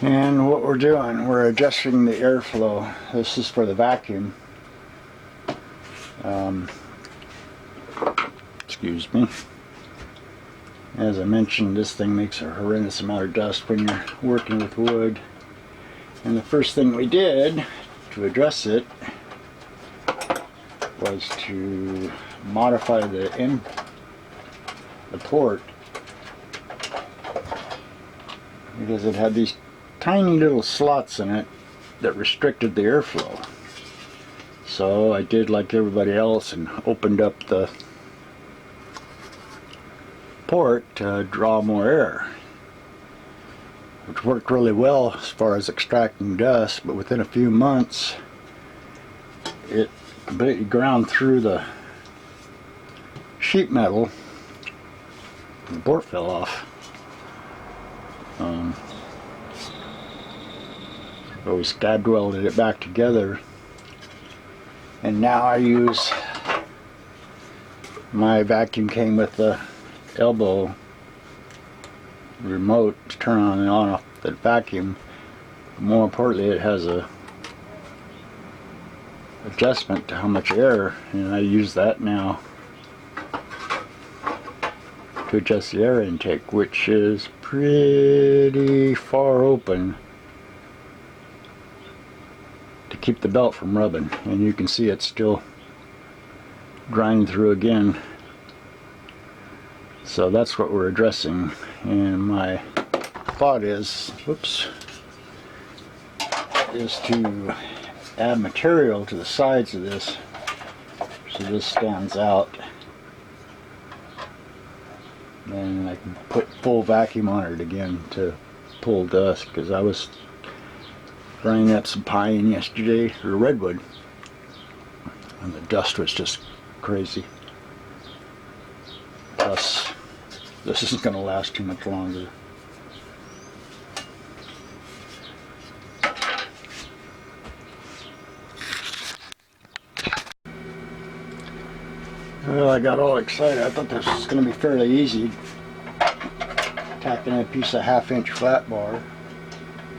And what we're doing, we're adjusting the airflow. This is for the vacuum. Excuse me. As I mentioned, this thing makes a horrendous amount of dust when you're working with wood. And the first thing we did to address it was to modify the port, because it had these tiny little slots in it that restricted the airflow. So I did like everybody else and opened up the port to draw more air, which worked really well as far as extracting dust, but within a few months it completely ground through the sheet metal and the port fell off. So we scab welded it back together, and now I use my vacuum came with the elbow remote to turn on and on off the vacuum. More importantly, it has a adjustment to how much air, and I use that now to adjust the air intake, which is pretty far open to keep the belt from rubbing. And you can see it's still grinding through again. So that's what we're addressing, and my thought is, is to add material to the sides of this so this stands out, and I can put full vacuum on it again to pull dust, because I was grinding up some pine yesterday, or redwood, and the dust was just crazy. Plus, this isn't going to last too much longer. Well, I got all excited. I thought this was going to be fairly easy. Tacking a piece of 1/2-inch flat bar,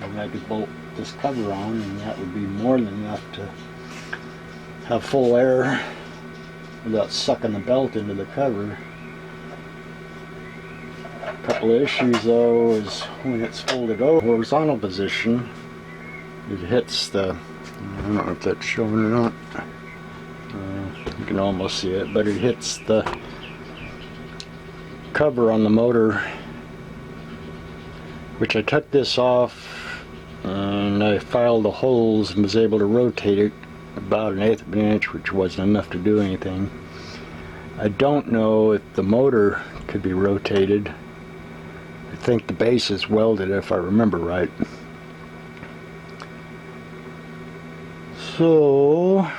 and I could bolt this cover on, and that would be more than enough to have full air without sucking the belt into the cover. A couple of issues though is when it's folded over horizontal position, it hits the, I don't know if that's showing or not, you can almost see it, but it hits the cover on the motor, which I took this off and I filed the holes and was able to rotate it about 1/8 of an inch, which wasn't enough to do anything. I don't know if the motor could be rotated. I think the base is welded, if I remember right. So, a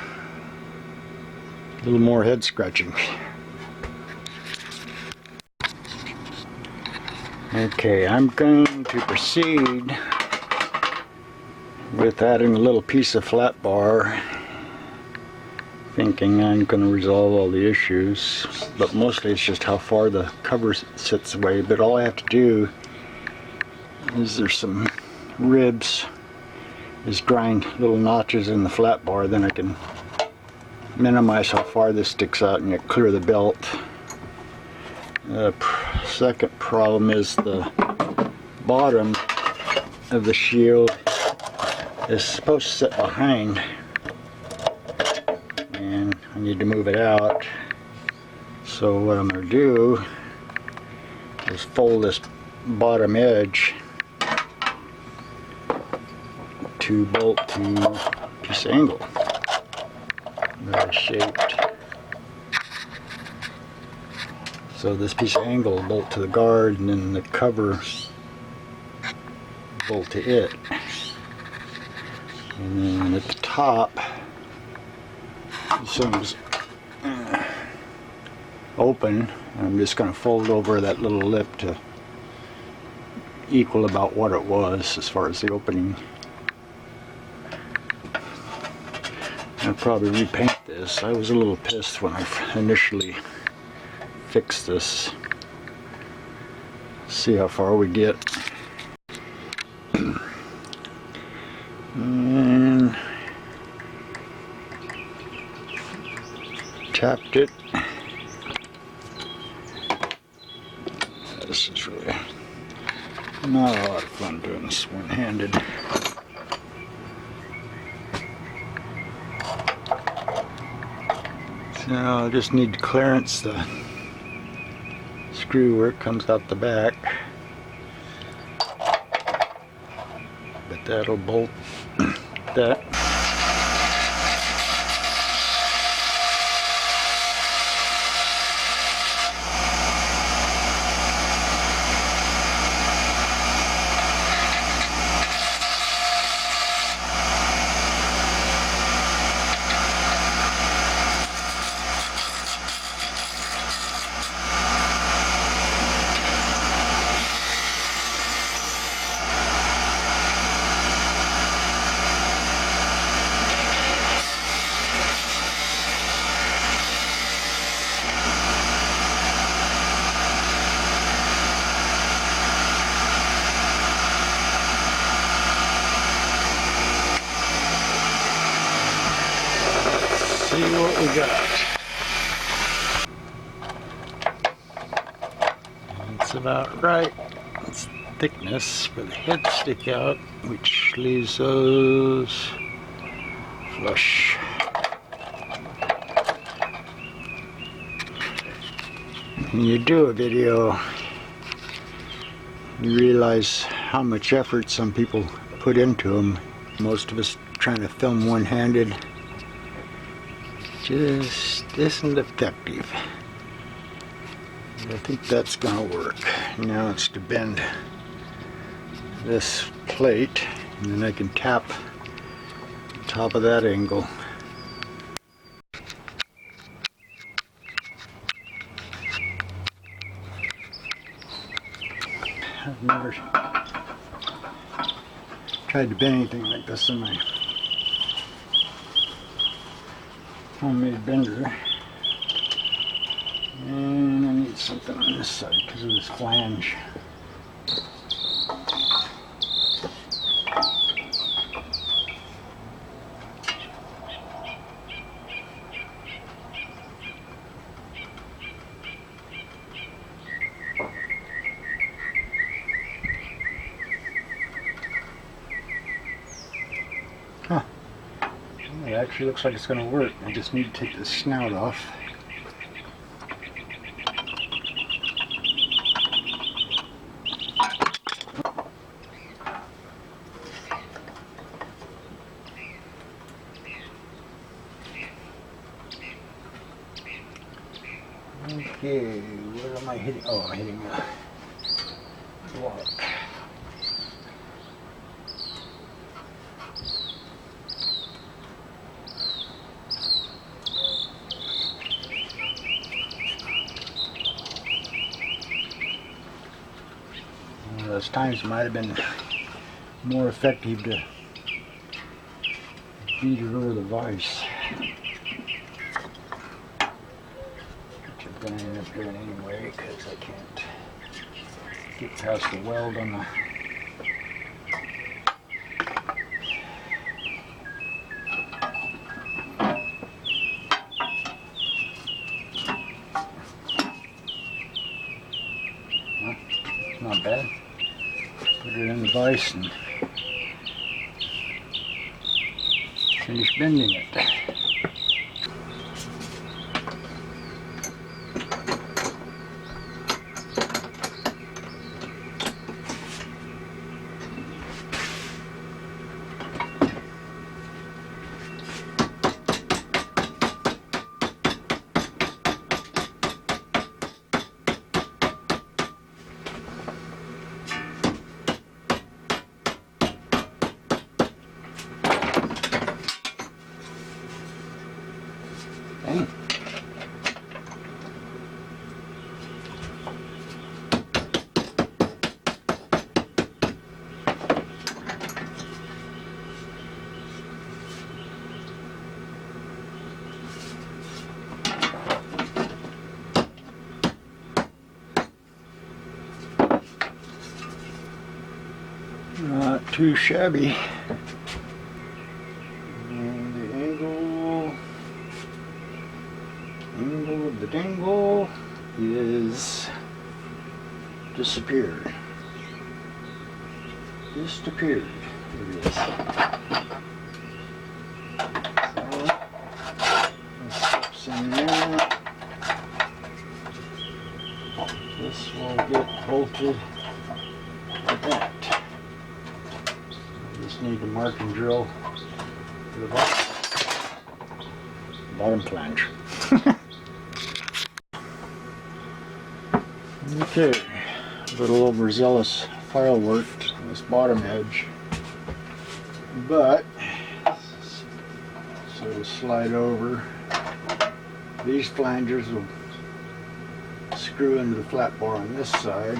little more head scratching. Okay, I'm going to proceed with adding a little piece of flat bar, thinking I'm going to resolve all the issues, but mostly it's just how far the cover sits away. But all I have to do is, there's some ribs, is grind little notches in the flat bar, then I can minimize how far this sticks out and yet clear the belt. The second problem is the bottom of the shield is supposed to sit behind, and I need to move it out. So what I'm going to do is fold this bottom edge to bolt to a piece of angle, very shaped. So this piece of angle will bolt to the guard, and then the cover bolt to it. And then at the top, this thing's open. I'm just going to fold over that little lip to equal about what it was as far as the opening. I'll probably repaint this. I was a little pissed when I initially fixed this. See how far we get. and tapped it. This is really not a lot of fun doing this one-handed. So I just need to clearance the screw where it comes out the back. But that'll bolt that. See what we got. It's about right. It's thickness for the head stick out, which leaves those flush. When you do a video, you realize how much effort some people put into them. Most of us trying to film one-handed just isn't effective. I think that's going to work. Now it's to bend this plate, and then I can tap the top of that angle. I've never tried to bend anything like this in my homemade bender. And I need something on this side because of this flange. Huh. It actually looks like it's going to work. I just need to take the snout off. Okay, where am I hitting? Oh, I'm hitting the block. Those times it might have been more effective to beat it over the vise, which I'm going to end up doing anyway because I can't get past the weld on the not bad. Put it in the vise and finish bending it. Dang. Not too shabby. the dangle is disappeared. Disappeared. Here it is. So, this in there. This will get bolted like that. I just need the marking drill for the bottom flange. Okay, a little overzealous file work on this bottom edge, but so to slide over, these flanges will screw into the flat bar on this side,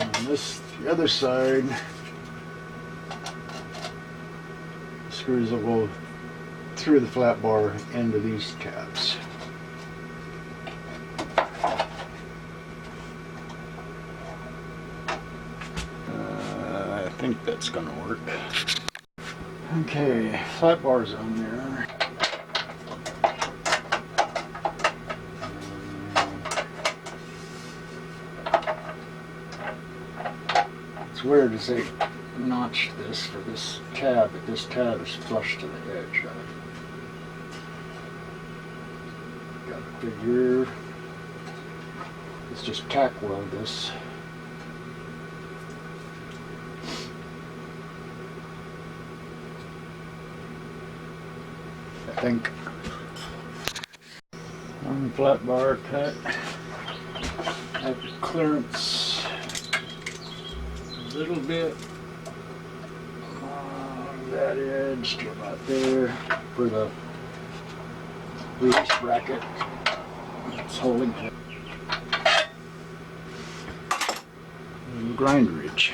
and on the other side, screws will go through the flat bar into these tabs. I think that's gonna work. Okay, flat bar's on there. It's weird as they notch this for this tab, but this tab is flush to the edge of it. Got to figure, let's just tack weld this. I think on the flat bar cut at the clearance a little bit on that edge to about there for the release bracket. It's holding it. And grind ridge.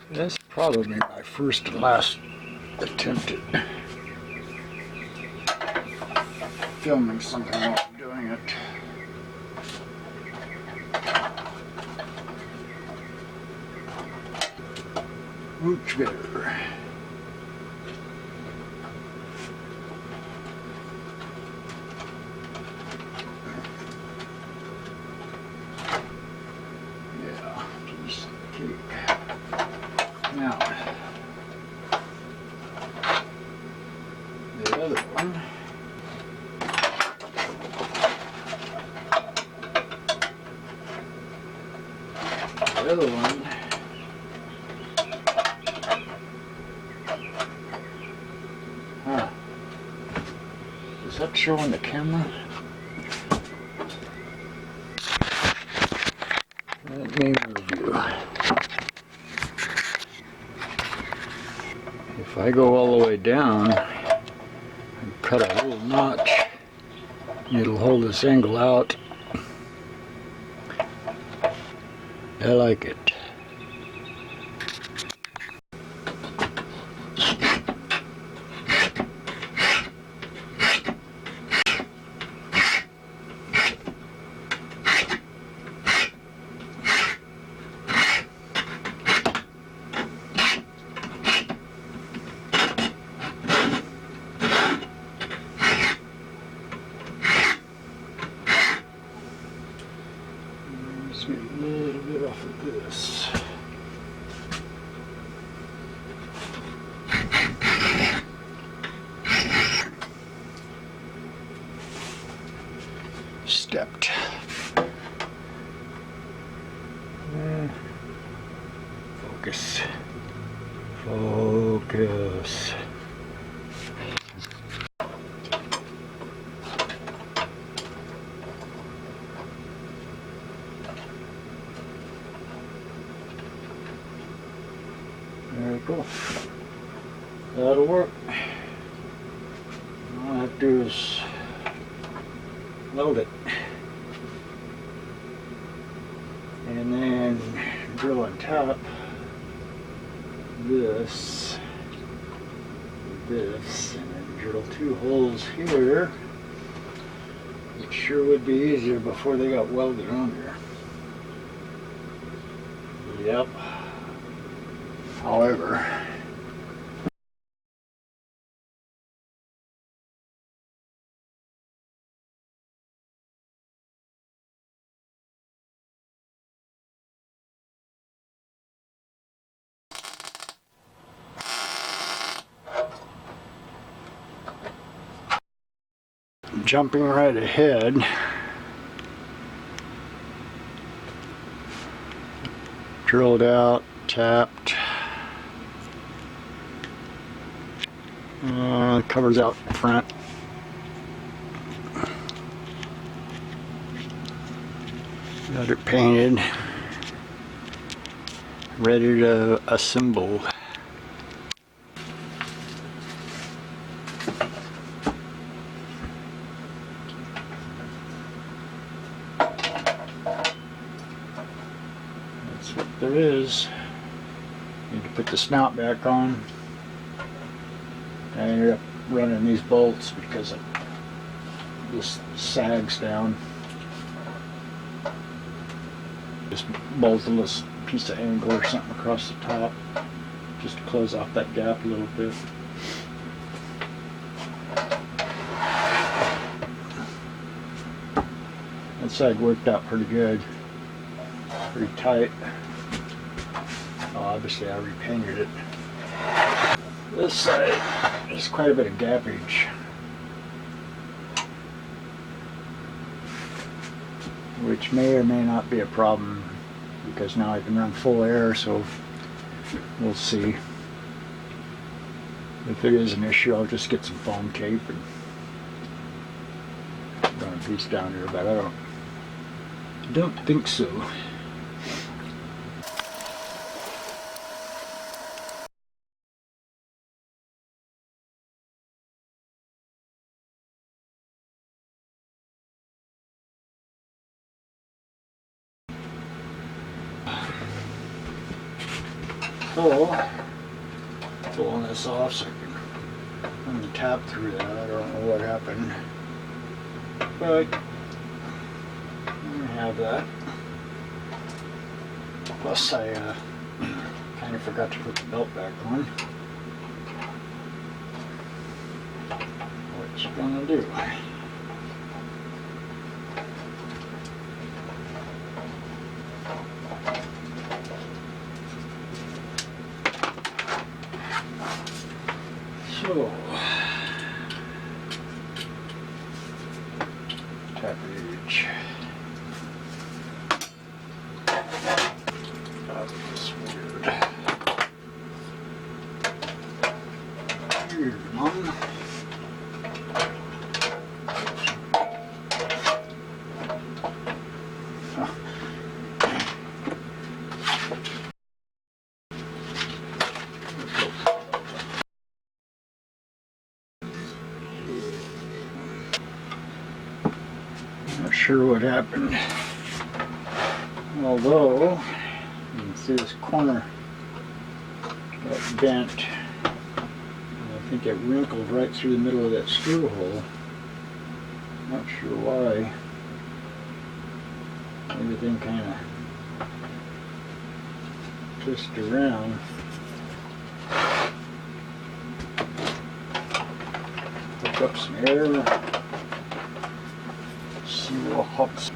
That's probably my first and last attempt at filming something while I'm doing it. Much better. Yeah, piece of cake. Now, the other one. The other one. Huh. Is that showing the camera? Let me review. If I go all the way down and cut a little notch, it'll hold this angle out. I like it. Just get a little bit off of this. Stepped. Focus. Focus. That'll work. All I have to do is weld it. And then drill on top this, and then drill 2 holes here. It sure would be easier before they got welded on there. Yep. However, jumping right ahead, drilled out, tapped, covers out front. Got it painted, ready to assemble. That's what there is. Need to put the snout back on. I ended up running these bolts because this sags down. Just bolted this piece of angle or something across the top just to close off that gap a little bit. That side worked out pretty good, pretty tight. Obviously I repainted it. This side, there's quite a bit of gappage, which may or may not be a problem because now I can run full air, so we'll see. If it is an issue, I'll just get some foam tape and run a piece down here, but I don't think so. So, pulling this off so I can tap through that. I don't know what happened, but I have that. Plus I kind of forgot to put the belt back on. What you gonna do? So, tappage. That's weird. Weird, Mom. Not sure what happened. Although, you can see this corner got bent. I think it wrinkled right through the middle of that screw hole. Not sure why. Everything kind of twisted around. Hook up some air. See what hops.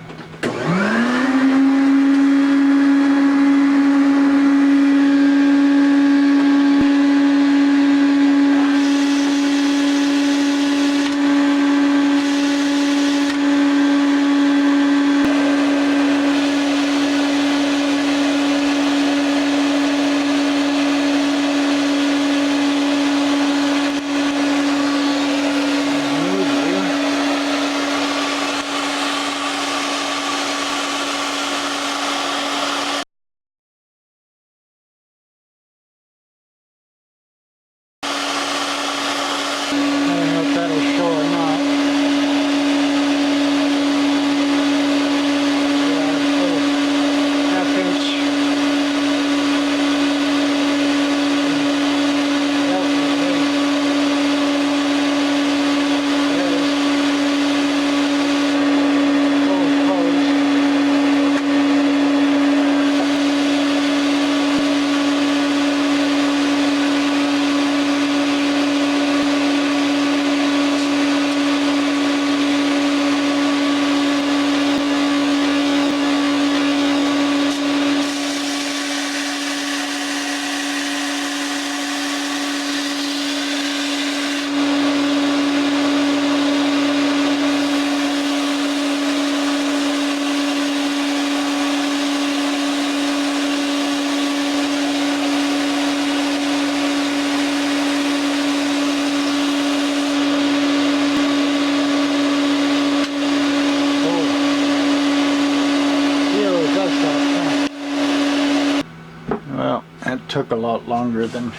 took a lot longer than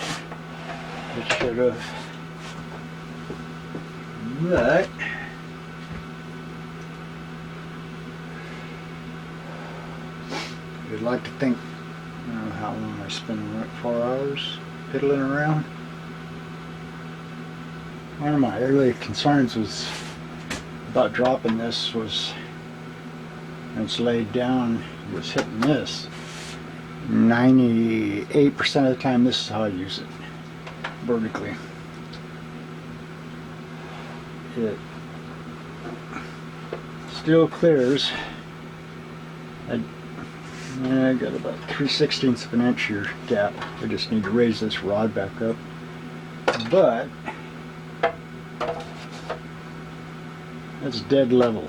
it should have. But you'd like to think, I don't know how long I spent, like 4 hours piddling around. One of my early concerns was about dropping this was, when it's laid down, was hitting this. 98% of the time this is how I use it, vertically. It still clears. I got about 3/16 of an inch here gap. I just need to raise this rod back up. But that's dead level.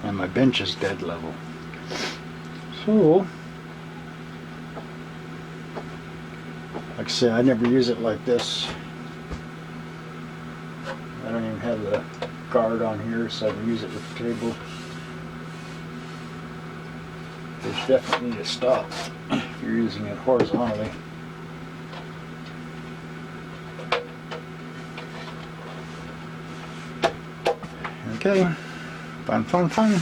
And my bench is dead level. So, like I say, I never use it like this. I don't even have the guard on here, so I can use it with the table. There's definitely need to stop if you're using it horizontally. Okay, fun, fun, fun.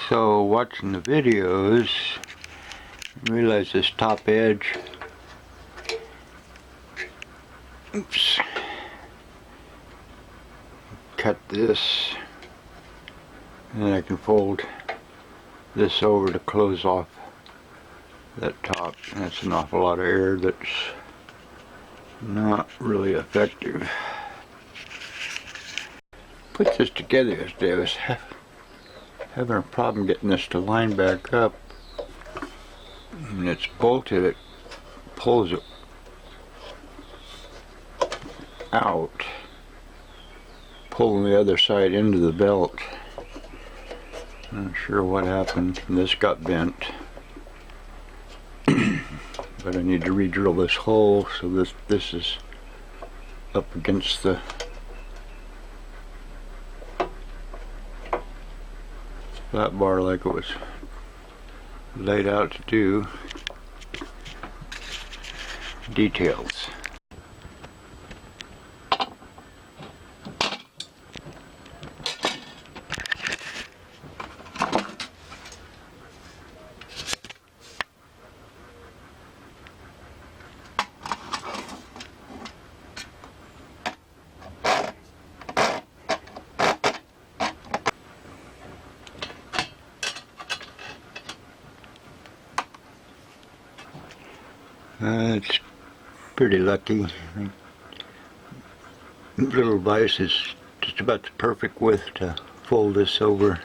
So watching the videos, I realize this top edge, oops, cut this, and then I can fold this over to close off that top. And that's an awful lot of air that's not really effective. Put this together yesterday. I was having a problem getting this to line back up, and it's bolted. It pulls it out, pulling the other side into the belt. Not sure what happened. This got bent. But I need to re-drill this hole, so this is up against the flat bar like it was laid out to do. Details. It's pretty lucky. Little vise is just about the perfect width to fold this over.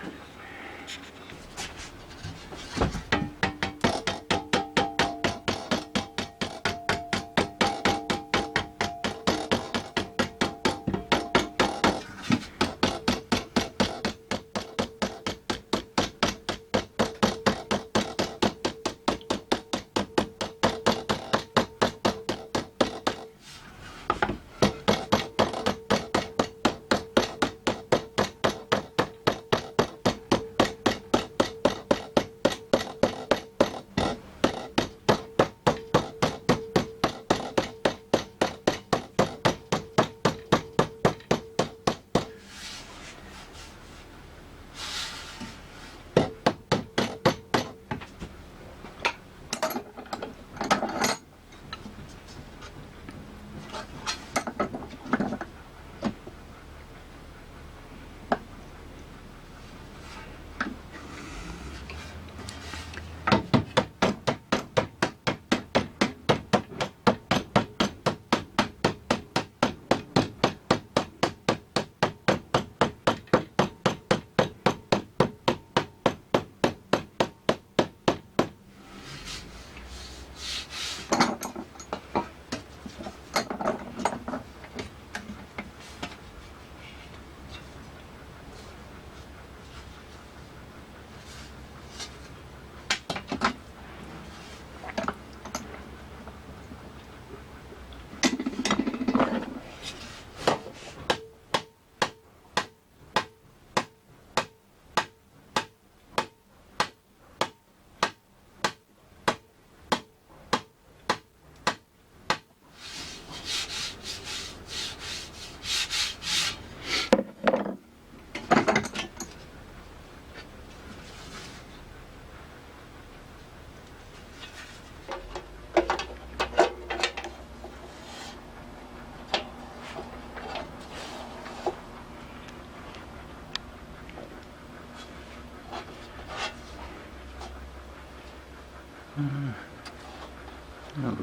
A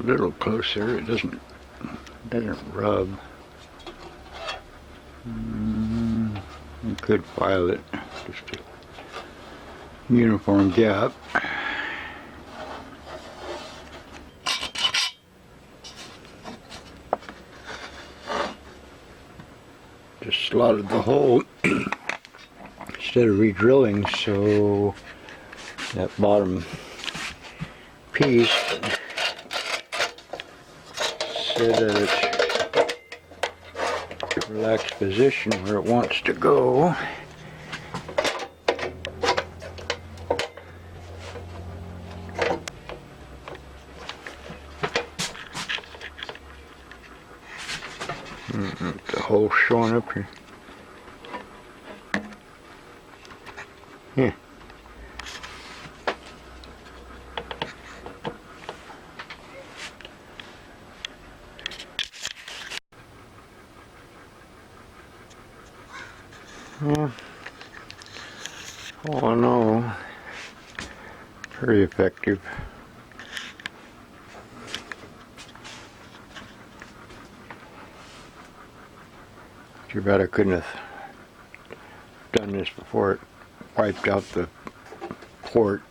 little closer, it doesn't rub. You could file it, just a uniform gap. Just slotted the hole instead of re-drilling, so that bottom piece set at its relaxed position where it wants to go. The hole showing up here. Yeah. Yeah. All in all, pretty effective. Too bad I couldn't have done this before it wiped out the port.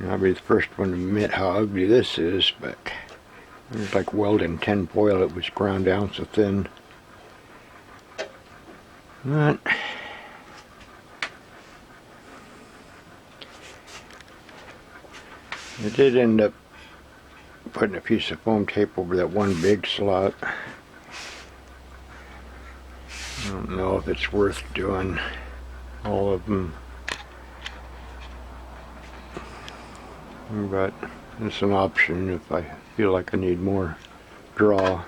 I'll be the first one to admit how ugly this is, but it was like welding tin foil. It was ground down so thin. But I did end up putting a piece of foam tape over that one big slot. I don't know if it's worth doing all of them, but it's an option if I feel like I need more draw.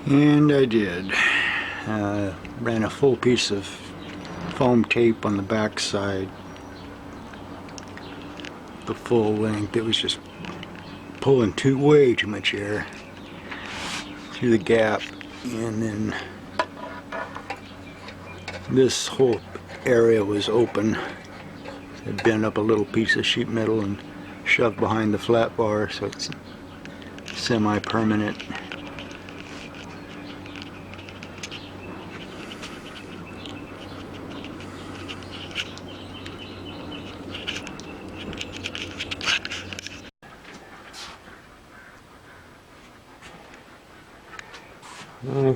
And I did. Ran a full piece of foam tape on the back side, the full length. It was just pulling way too much air through the gap, and then this whole area was open. I bent up a little piece of sheet metal and shoved behind the flat bar, so it's semi-permanent.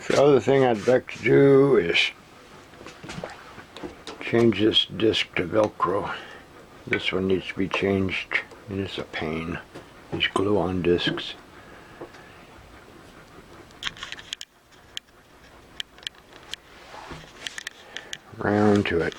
The other thing I'd like to do is change this disc to Velcro. This one needs to be changed. It is a pain. These glue-on discs. Round to it.